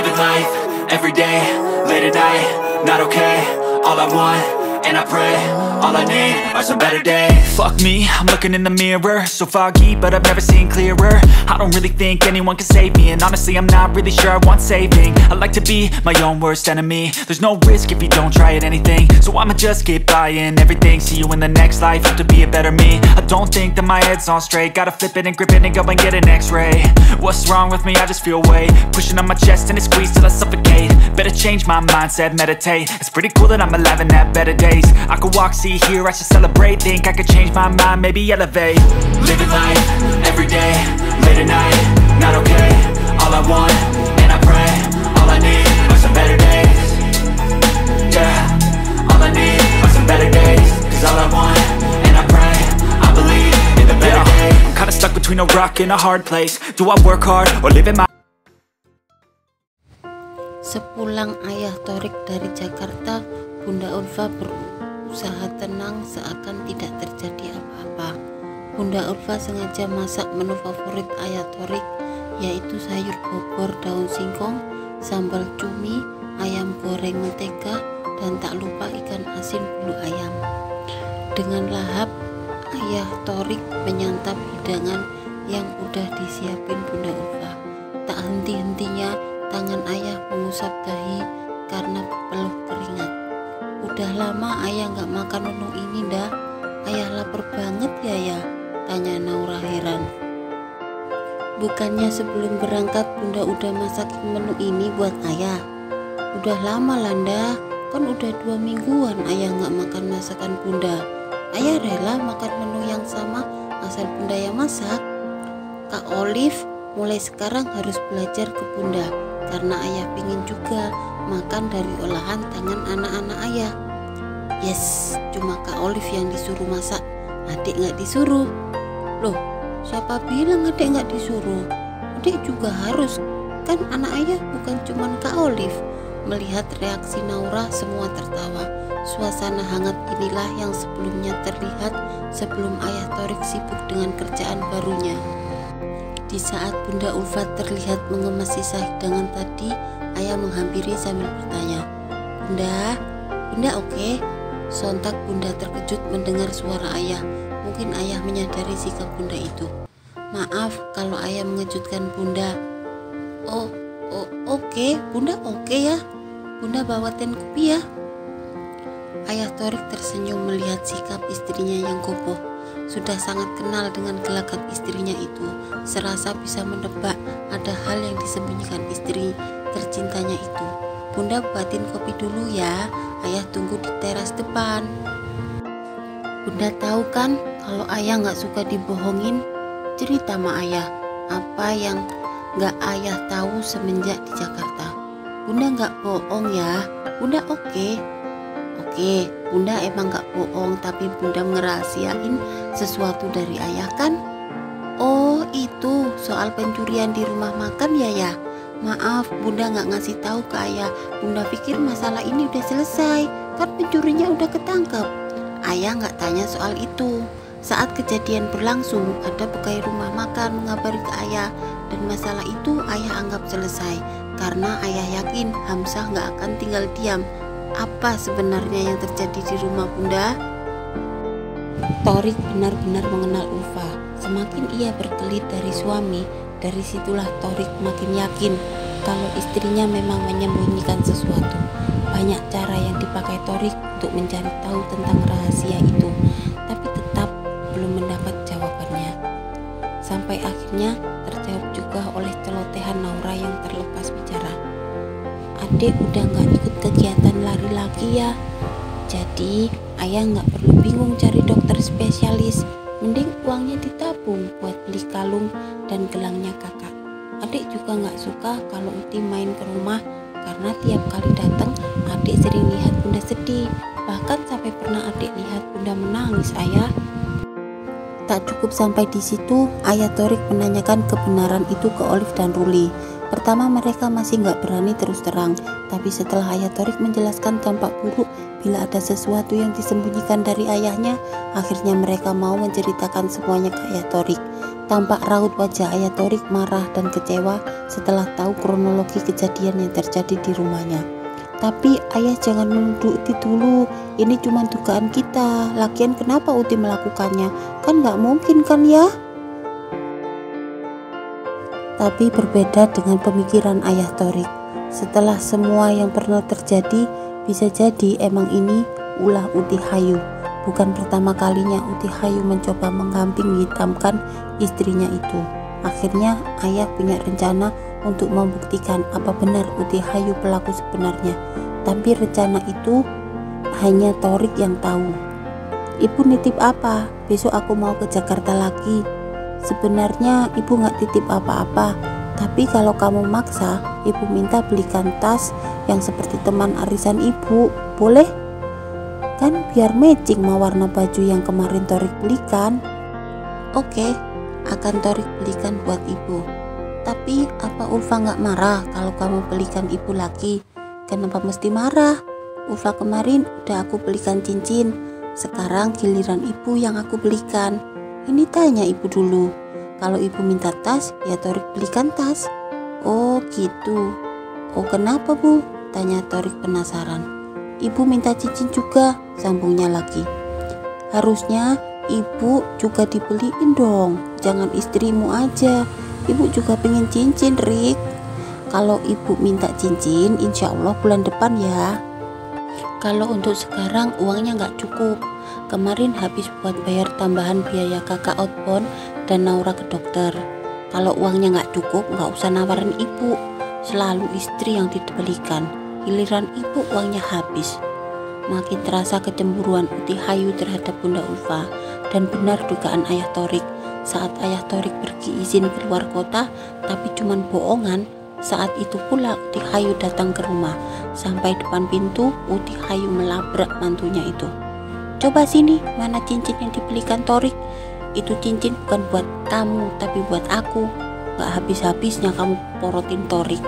Living life, everyday, late at night, not okay. All I want, and I pray, all I need are some better days. Fuck me, I'm looking in the mirror, so foggy, but I've never seen clearer. I don't really think anyone can save me, and honestly I'm not really sure I want saving. I like to be my own worst enemy. There's no risk if you don't try at anything, so I'ma just keep buying everything. See you in the next life, have to be a better me. I don't think that my head's on straight, gotta flip it and grip it and go and get an x-ray. What's wrong with me? I just feel weight pushing on my chest and it squeezes till I suffocate. Better change my mindset, meditate. It's pretty cool that I'm alive and have better days. I could walk, see, hear, I should celebrate. Think I could change my mind, maybe elevate. Living life, everyday, late at night, not okay. All I want, and I pray, all I need are some better days. Yeah, all I need are some better days. Cause all I want, and I pray, I believe in the better days. I'm kinda stuck between a rock and a hard place. Do I work hard, or live in my... Sepulang ayah Thorik dari Jakarta, Bunda Ulfa berusaha tenang seakan tidak terjadi apa-apa. Bunda Ulfa sengaja masak menu favorit ayah Thorik, yaitu sayur bobor daun singkong, sambal cumi, ayam goreng mentega, dan tak lupa ikan asin bulu ayam. Dengan lahap, ayah Thorik menyantap hidangan yang udah disiapin Bunda Ulfa. Tak henti-hentinya tangan ayah mengusap dahi karena peluh keringat. Udah lama ayah nggak makan menu ini dah. Ayah lapar banget ya? Tanya Naura heran. Bukannya sebelum berangkat Bunda udah masakin menu ini buat ayah? Udah lama Landa, kan udah 2 mingguan ayah nggak makan masakan Bunda. Ayah rela makan menu yang sama asal Bunda yang masak. Kak Olive mulai sekarang harus belajar ke Bunda, karena ayah pingin juga makan dari olahan tangan anak-anak ayah. Yes, cuma Kak Olive yang disuruh masak, adik nggak disuruh. Loh, siapa bilang adik nggak disuruh? Adik juga harus, kan anak ayah bukan cuma Kak Olive. Melihat reaksi Naura, semua tertawa. Suasana hangat inilah yang sebelumnya terlihat sebelum ayah Thorik sibuk dengan kerjaan barunya. Di saat Bunda Ulfa terlihat mengemas sisa hidangan tadi, ayah menghampiri sambil bertanya, Bunda oke? Sontak Bunda terkejut mendengar suara ayah. Mungkin ayah menyadari sikap Bunda itu. Maaf kalau ayah mengejutkan Bunda. Oke, Bunda oke ya. Bunda bawain kopi ya. Ayah Thorik tersenyum melihat sikap istrinya yang kokoh. Sudah sangat kenal dengan gelagat istrinya itu. Serasa bisa menebak ada hal yang disembunyikan istri tercintanya itu. Bunda buatin kopi dulu ya. Ayah tunggu di teras depan. Bunda tahu kan kalau ayah nggak suka dibohongin. Cerita sama ayah apa yang nggak ayah tahu semenjak di Jakarta. Bunda nggak bohong ya. Bunda oke, Bunda emang gak bohong, tapi Bunda ngerahasiain sesuatu dari ayah kan? Oh itu soal pencurian di rumah makan ya? Maaf, Bunda gak ngasih tahu ke ayah. Bunda pikir masalah ini udah selesai, kan pencurinya udah ketangkep. Ayah gak tanya soal itu. Saat kejadian berlangsung, ada pegawai rumah makan mengabari ke ayah, dan masalah itu ayah anggap selesai, karena ayah yakin Hamzah gak akan tinggal diam. Apa sebenarnya yang terjadi di rumah Bunda? Thorik benar-benar mengenal Ulfa. Semakin ia berkelit dari suami, dari situlah Thorik makin yakin kalau istrinya memang menyembunyikan sesuatu. Banyak cara yang dipakai Thorik untuk mencari tahu tentang rahasia itu, tapi tetap belum mendapat jawabannya. Sampai akhirnya terjawab juga oleh celotehan Naura yang terlepas bicara. Adik udah gak ikut kegiatan lari lagi ya. Jadi ayah gak perlu bingung cari dokter spesialis. Mending uangnya ditabung buat beli kalung dan gelangnya kakak. Adik juga gak suka kalau Uti main ke rumah, karena tiap kali datang adik sering lihat Bunda sedih. Bahkan sampai pernah adik lihat Bunda menangis ayah. Tak cukup sampai di situ, ayah Thorik menanyakan kebenaran itu ke Olive dan Ruli. Pertama mereka masih nggak berani terus terang, tapi setelah ayah Thorik menjelaskan dampak buruk bila ada sesuatu yang disembunyikan dari ayahnya, akhirnya mereka mau menceritakan semuanya ke ayah Thorik. Tampak raut wajah ayah Torik marah dan kecewa setelah tahu kronologi kejadian yang terjadi di rumahnya. Tapi ayah jangan menuduh Uti dulu, ini cuma dugaan kita. Lagian kenapa Uti melakukannya? Kan gak mungkin kan ya? Tapi berbeda dengan pemikiran ayah Torik. Setelah semua yang pernah terjadi, bisa jadi emang ini ulah Uti Hayu. Bukan pertama kalinya Uti Hayu mencoba mengkambing hitamkan istrinya itu. Akhirnya ayah punya rencana untuk membuktikan apa benar Uti Hayu pelaku sebenarnya. Tapi rencana itu hanya Torik yang tahu. Ibu nitip apa? Besok aku mau ke Jakarta lagi. Sebenarnya ibu gak titip apa-apa, tapi kalau kamu maksa, ibu minta belikan tas yang seperti teman arisan ibu, boleh? Kan biar matching sama warna baju yang kemarin Torik belikan. Oke, akan Torik belikan buat ibu. Tapi apa Ulfa gak marah kalau kamu belikan ibu lagi? Kenapa mesti marah? Ulfa kemarin udah aku belikan cincin, sekarang giliran ibu yang aku belikan. Ini tanya ibu dulu. Kalau ibu minta tas, ya Torik belikan tas. Oh gitu. Oh kenapa bu? Tanya Torik penasaran. Ibu minta cincin juga, sambungnya lagi. Harusnya ibu juga dibeliin dong, jangan istrimu aja. Ibu juga pengen cincin, Rik. Kalau ibu minta cincin, insya Allah bulan depan ya. Kalau untuk sekarang uangnya nggak cukup. Kemarin habis buat bayar tambahan biaya kakak outbound dan Naura ke dokter. Kalau uangnya nggak cukup, nggak usah nawarin ibu. Selalu istri yang dibelikan. Giliran ibu uangnya habis. Makin terasa kecemburuan Uti Hayu terhadap Bunda Ulfa. Dan benar dugaan ayah Torik. Saat ayah Torik pergi izin keluar kota, tapi cuman bohongan. Saat itu pula Uti Hayu datang ke rumah. Sampai depan pintu, Uti Hayu melabrak mantunya itu. Coba sini, mana cincin yang dibelikan Torik? Itu cincin bukan buat kamu, tapi buat aku. Gak habis-habisnya kamu porotin Torik.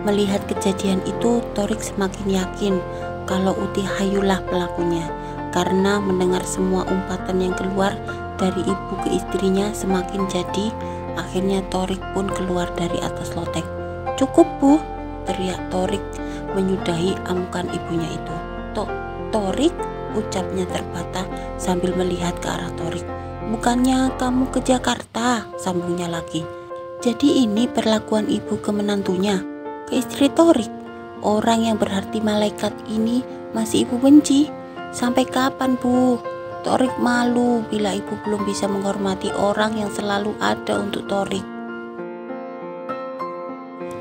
Melihat kejadian itu, Torik semakin yakin kalau Uti Hayulah pelakunya. Karena mendengar semua umpatan yang keluar dari ibu ke istrinya semakin jadi, akhirnya Torik pun keluar dari atas loteng. Cukup bu, teriak Torik menyudahi amukan ibunya itu. Torik, ucapnya terbata sambil melihat ke arah Torik. Bukannya kamu ke Jakarta, sambungnya lagi. Jadi ini perlakuan ibu ke menantunya, ke istri Torik. Orang yang berarti malaikat ini masih ibu benci. Sampai kapan bu? Torik malu bila ibu belum bisa menghormati orang yang selalu ada untuk Torik.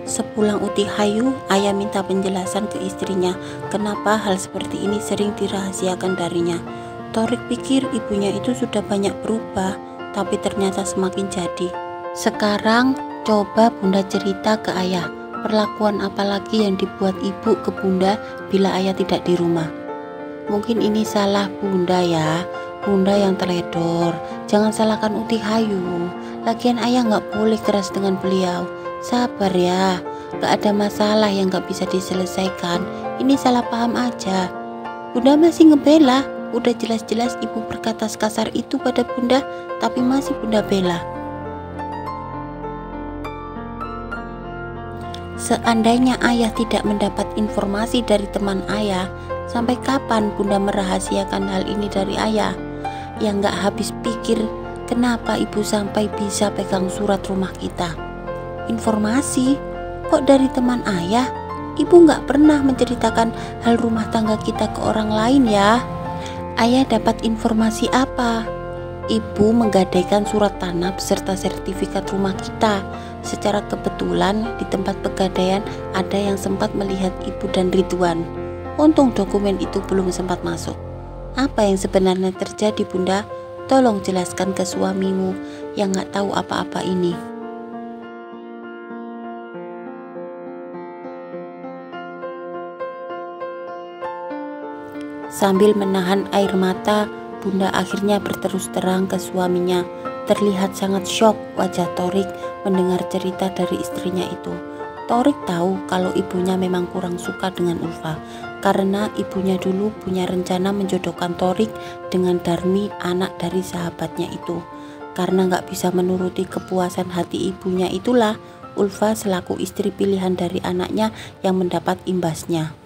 Sepulang Uti Hayu, ayah minta penjelasan ke istrinya kenapa hal seperti ini sering dirahasiakan darinya. Torik pikir ibunya itu sudah banyak berubah, tapi ternyata semakin jadi. Sekarang coba bunda cerita ke ayah, perlakuan apa lagi yang dibuat ibu ke bunda bila ayah tidak di rumah. Mungkin ini salah bunda ya, bunda yang teledor. Jangan salahkan Uti Hayu. Lagian ayah gak boleh keras dengan beliau. Sabar ya, gak ada masalah yang gak bisa diselesaikan. Ini salah paham aja. Bunda masih ngebela. Udah jelas-jelas ibu berkata sekasar itu pada bunda, tapi masih bunda bela. Seandainya ayah tidak mendapat informasi dari teman ayah, sampai kapan bunda merahasiakan hal ini dari ayah? Yang gak habis pikir, kenapa ibu sampai bisa pegang surat rumah kita? Informasi? Kok dari teman ayah? Ibu gak pernah menceritakan hal rumah tangga kita ke orang lain ya? Ayah dapat informasi apa? Ibu menggadaikan surat tanah beserta sertifikat rumah kita. Secara kebetulan di tempat pegadaian ada yang sempat melihat ibu dan Ridwan. Untung dokumen itu belum sempat masuk. Apa yang sebenarnya terjadi bunda? Tolong jelaskan ke suamimu yang gak tahu apa-apa ini. Sambil menahan air mata, bunda akhirnya berterus terang ke suaminya. Terlihat sangat syok wajah Torik mendengar cerita dari istrinya itu. Torik tahu kalau ibunya memang kurang suka dengan Ulfa, karena ibunya dulu punya rencana menjodohkan Torik dengan Darmi, anak dari sahabatnya itu. Karena nggak bisa menuruti kepuasan hati ibunya itulah Ulfa selaku istri pilihan dari anaknya yang mendapat imbasnya.